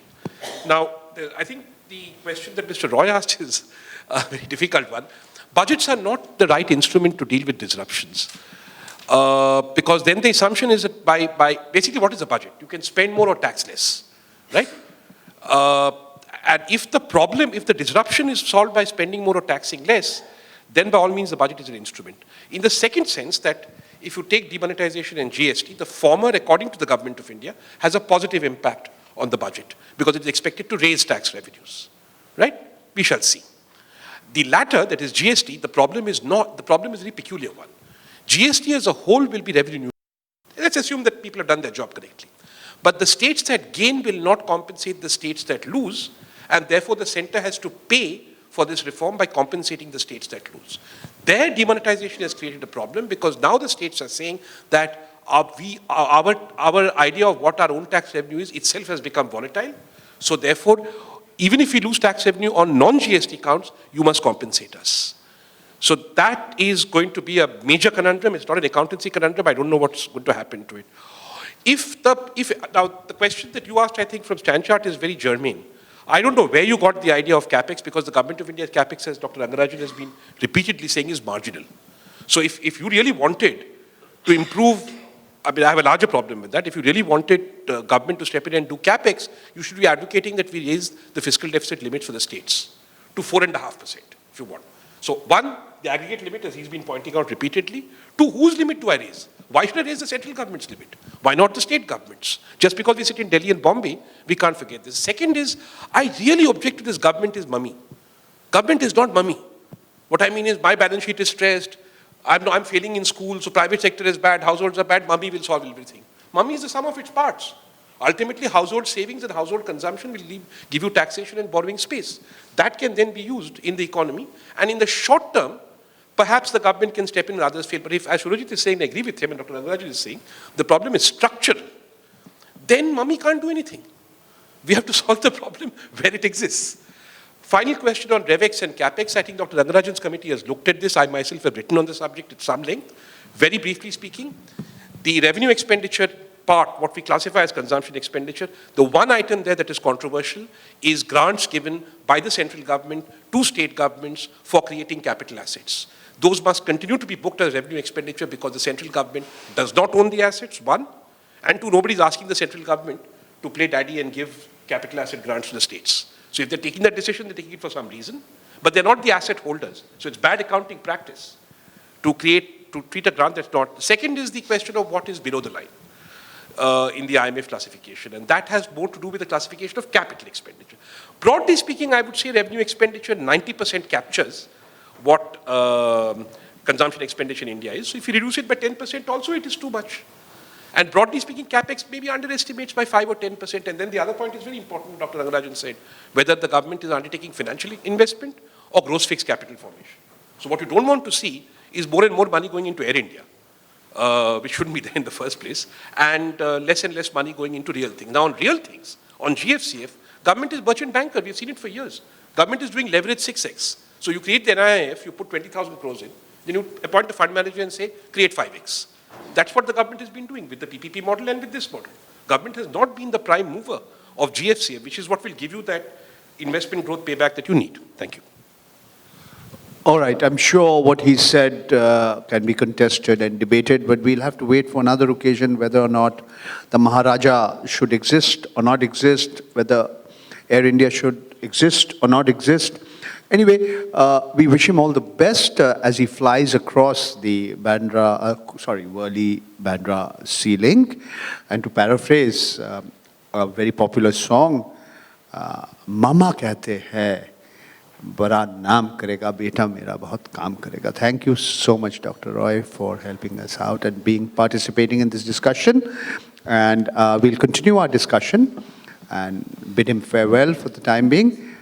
Now, I think the question that Mr. Roy asked is a very difficult one. Budgets are not the right instrument to deal with disruptions. Because then the assumption is that by basically what is the budget? You can spend more or tax less, right? And if the disruption is solved by spending more or taxing less, then by all means the budget is an instrument. In the second sense that if you take demonetization and GST, the former, according to the government of India, has a positive impact on the budget because it is expected to raise tax revenues, right? We shall see. The latter, that is GST, the problem is a very peculiar one. GST as a whole will be revenue neutral. Let's assume that people have done their job correctly. But the states that gain will not compensate the states that lose, and therefore the center has to pay for this reform by compensating the states that lose. Their demonetization has created a problem because now the states are saying that our idea of what our own tax revenue is itself has become volatile. So therefore, even if we lose tax revenue on non-GST counts, you must compensate us. So that is going to be a major conundrum. It's not an accountancy conundrum. I don't know what's going to happen to it. Now the question that you asked, I think, from StanChart is very germane. I don't know where you got the idea of capex, because the government of India's capex, as Dr. Rangarajan has been repeatedly saying, is marginal. So if you really wanted to improve, I mean, I have a larger problem with that. If you really wanted government to step in and do capex, you should be advocating that we raise the fiscal deficit limits for the states to 4.5%, if you want. So one, the aggregate limit, as he's been pointing out repeatedly. Two, whose limit do I raise? Why should I raise the central government's limit? Why not the state governments? Just because we sit in Delhi and Bombay, we can't forget this. Second is, I really object to this government is mummy. Government is not mummy. What I mean is, my balance sheet is stressed, I'm failing in school, so private sector is bad, households are bad, mummy will solve everything. Mummy is the sum of its parts. Ultimately, household savings and household consumption will give you taxation and borrowing space. That can then be used in the economy, and in the short term, perhaps the government can step in and others fail. But if, as Surojit is saying, I agree with him, and Dr. Rangarajan is saying, the problem is structural, then mummy can't do anything. We have to solve the problem where it exists. Final question on RevX and CapEx. I think Dr. Rangarajan's committee has looked at this. I myself have written on the subject at some length. Very briefly speaking, the revenue expenditure part, what we classify as consumption expenditure, the one item there that is controversial is grants given by the central government to state governments for creating capital assets. Those must continue to be booked as revenue expenditure because the central government does not own the assets, one. And two, nobody is asking the central government to play daddy and give capital asset grants to the states. So if they're taking that decision, they're taking it for some reason, but they're not the asset holders. So it's bad accounting practice to treat a grant that's not. The second is the question of what is below the line in the IMF classification, and that has more to do with the classification of capital expenditure. Broadly speaking, I would say revenue expenditure 90% captures what consumption expenditure in India is. So if you reduce it by 10%, also it is too much. And broadly speaking, CapEx maybe underestimates by 5 or 10%. And then the other point is very important, Dr. Rangarajan said, whether the government is undertaking financial investment or gross fixed capital formation. So what you don't want to see is more and more money going into Air India, which shouldn't be there in the first place, and less money going into real things. Now on real things, on GFCF, government is merchant banker. We've seen it for years. Government is doing leverage 6x. So you create the NIIF, you put 20,000 crores in, then you appoint the fund manager and say, create 5x. That's what the government has been doing with the PPP model and with this model. Government has not been the prime mover of GFCF, which is what will give you that investment growth payback that you need. Thank you. All right, I'm sure what he said can be contested and debated, but we'll have to wait for another occasion whether or not the Maharaja should exist or not exist, whether Air India should exist or not exist. Anyway, we wish him all the best as he flies across the Worli-Bandra sea link. And to paraphrase a very popular song, Mama kehte hai, bada naam karega, beta mera bahut kaam karega. Thank you so much, Dr. Roy, for helping us out and participating in this discussion. And we'll continue our discussion and bid him farewell for the time being.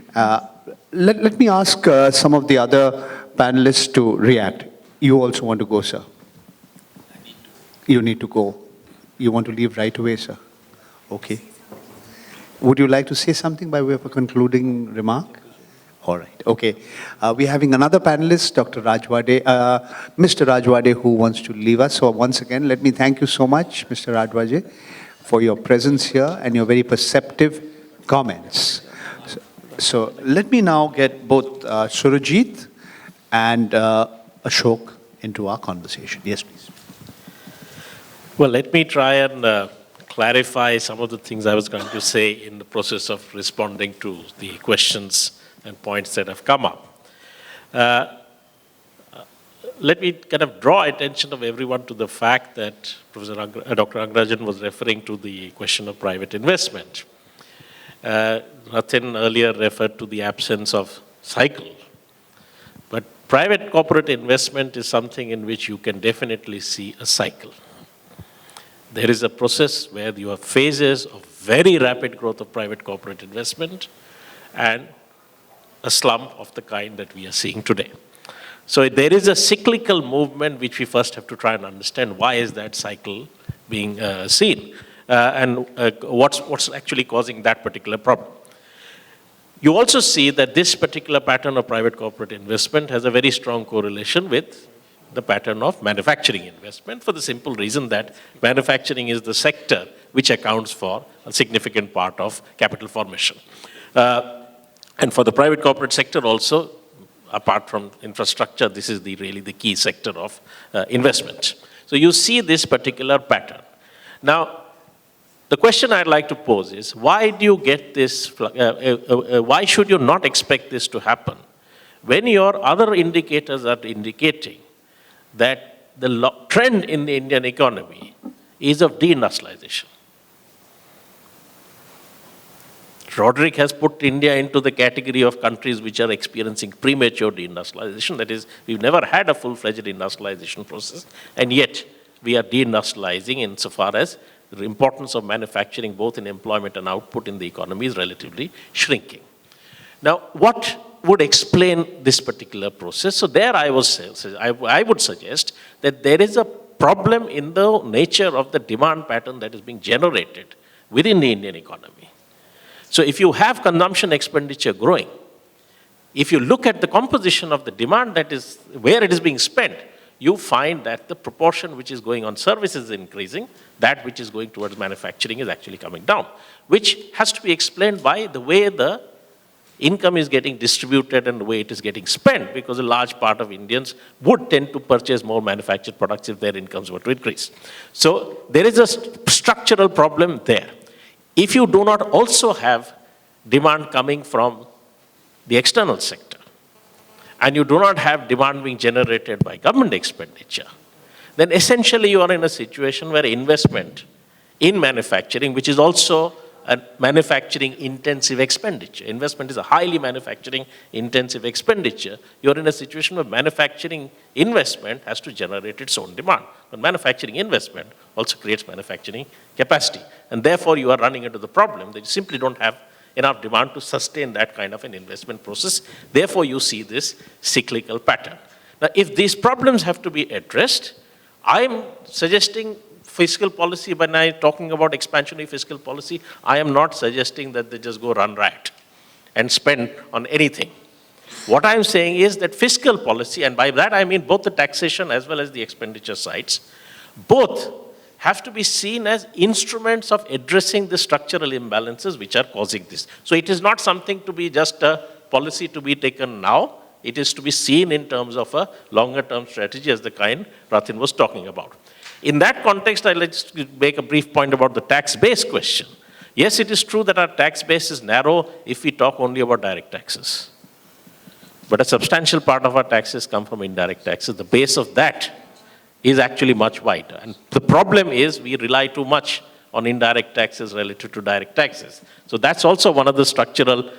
Let me ask some of the other panelists to react. You also want to go, sir? You need to go. You want to leave right away, sir? Okay. Would you like to say something by way of a concluding remark? All right, okay. We're having another panelist, Dr. Rajwade, Mr. Rajwade, who wants to leave us. So once again, let me thank you so much, Mr. Rajwade, for your presence here and your very perceptive comments. So let me now get both Surojit and Ashok into our conversation. Yes, please. Well, let me try and clarify some of the things I was going to say in the process of responding to the questions and points that have come up. Let me kind of draw attention of everyone to the fact that Dr. Rangarajan was referring to the question of private investment. Rathin earlier referred to the absence of cycle. But private corporate investment is something in which you can definitely see a cycle. There is a process where you have phases of very rapid growth of private corporate investment and a slump of the kind that we are seeing today. So there is a cyclical movement which we first have to try and understand why is that cycle being seen. And what's actually causing that particular problem. You also see that this particular pattern of private corporate investment has a very strong correlation with the pattern of manufacturing investment for the simple reason that manufacturing is the sector which accounts for a significant part of capital formation. And for the private corporate sector also, apart from infrastructure, this is really the key sector of investment. So you see this particular pattern. Now, the question I'd like to pose is, why do you get this, why should you not expect this to happen when your other indicators are indicating that the trend in the Indian economy is of deindustrialization? Roderick has put India into the category of countries which are experiencing premature deindustrialization. That is, we've never had a full-fledged industrialization process, and yet we are deindustrializing insofar as the importance of manufacturing, both in employment and output in the economy, is relatively shrinking. Now, what would explain this particular process? So there I would suggest that there is a problem in the nature of the demand pattern that is being generated within the Indian economy. So if you have consumption expenditure growing, if you look at the composition of the demand that is where it is being spent, you find that the proportion which is going on services is increasing, that which is going towards manufacturing is actually coming down, which has to be explained by the way the income is getting distributed and the way it is getting spent, because a large part of Indians would tend to purchase more manufactured products if their incomes were to increase. So there is a structural problem there. If you do not also have demand coming from the external sector, and you do not have demand being generated by government expenditure, then essentially you are in a situation where investment in manufacturing, which is also a manufacturing intensive expenditure. Investment is a highly manufacturing intensive expenditure. You're in a situation where manufacturing investment has to generate its own demand. But manufacturing investment also creates manufacturing capacity. And therefore you are running into the problem that you simply don't have enough demand to sustain that kind of an investment process. Therefore you see this cyclical pattern. Now, if these problems have to be addressed, I'm suggesting fiscal policy. When I'm talking about expansionary fiscal policy, I am not suggesting that they just go run riot and spend on anything. What I'm saying is that fiscal policy, and by that I mean both the taxation as well as the expenditure sides, both have to be seen as instruments of addressing the structural imbalances which are causing this. So it is not something to be just a policy to be taken now. It is to be seen in terms of a longer-term strategy, as the kind Rathin was talking about. In that context, I'd like to make a brief point about the tax base question. Yes, it is true that our tax base is narrow if we talk only about direct taxes. But a substantial part of our taxes come from indirect taxes. The base of that is actually much wider. And the problem is we rely too much on indirect taxes relative to direct taxes. So that's also one of the structural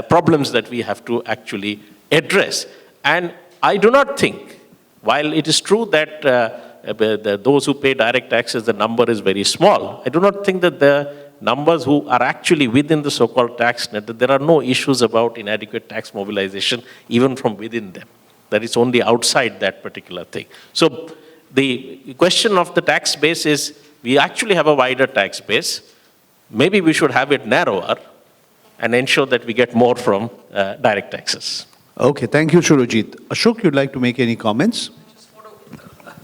problems that we have to actually address. And I do not think, while it is true that those who pay direct taxes, the number is very small, I do not think that the numbers who are actually within the so-called tax net, that there are no issues about inadequate tax mobilization even from within them. That is only outside that particular thing. So the question of the tax base is, we actually have a wider tax base. Maybe we should have it narrower and ensure that we get more from direct taxes. Okay, thank you, Surojit. Ashok, you'd like to make any comments?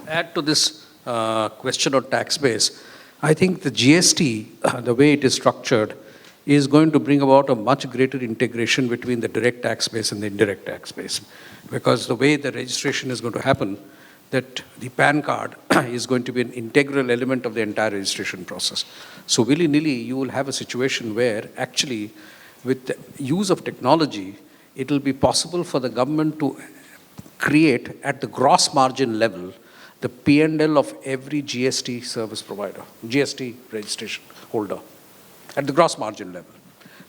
Add to this question on tax base, I think the GST, the way it is structured, is going to bring about a much greater integration between the direct tax base and the indirect tax base. Because the way the registration is going to happen, that the PAN card is going to be an integral element of the entire registration process. So willy-nilly, you will have a situation where actually, with the use of technology, it will be possible for the government to create at the gross margin level the P&L of every GST service provider, GST registration holder, at the gross margin level.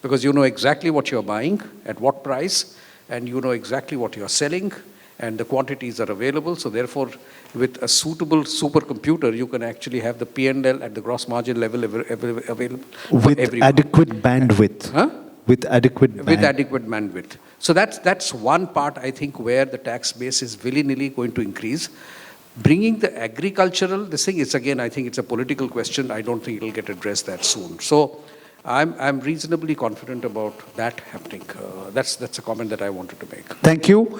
Because you know exactly what you're buying, at what price, and you know exactly what you're selling, and the quantities are available. So therefore, with a suitable supercomputer, you can actually have the P&L at the gross margin level available with everyone. Adequate bandwidth. Huh? With adequate bandwidth. With adequate bandwidth. So that's one part, I think, where the tax base is willy-nilly going to increase. Bringing the agricultural, this thing is, again, I think it's a political question. I don't think it'll get addressed that soon. So I'm reasonably confident about that happening. That's a comment that I wanted to make. Thank you.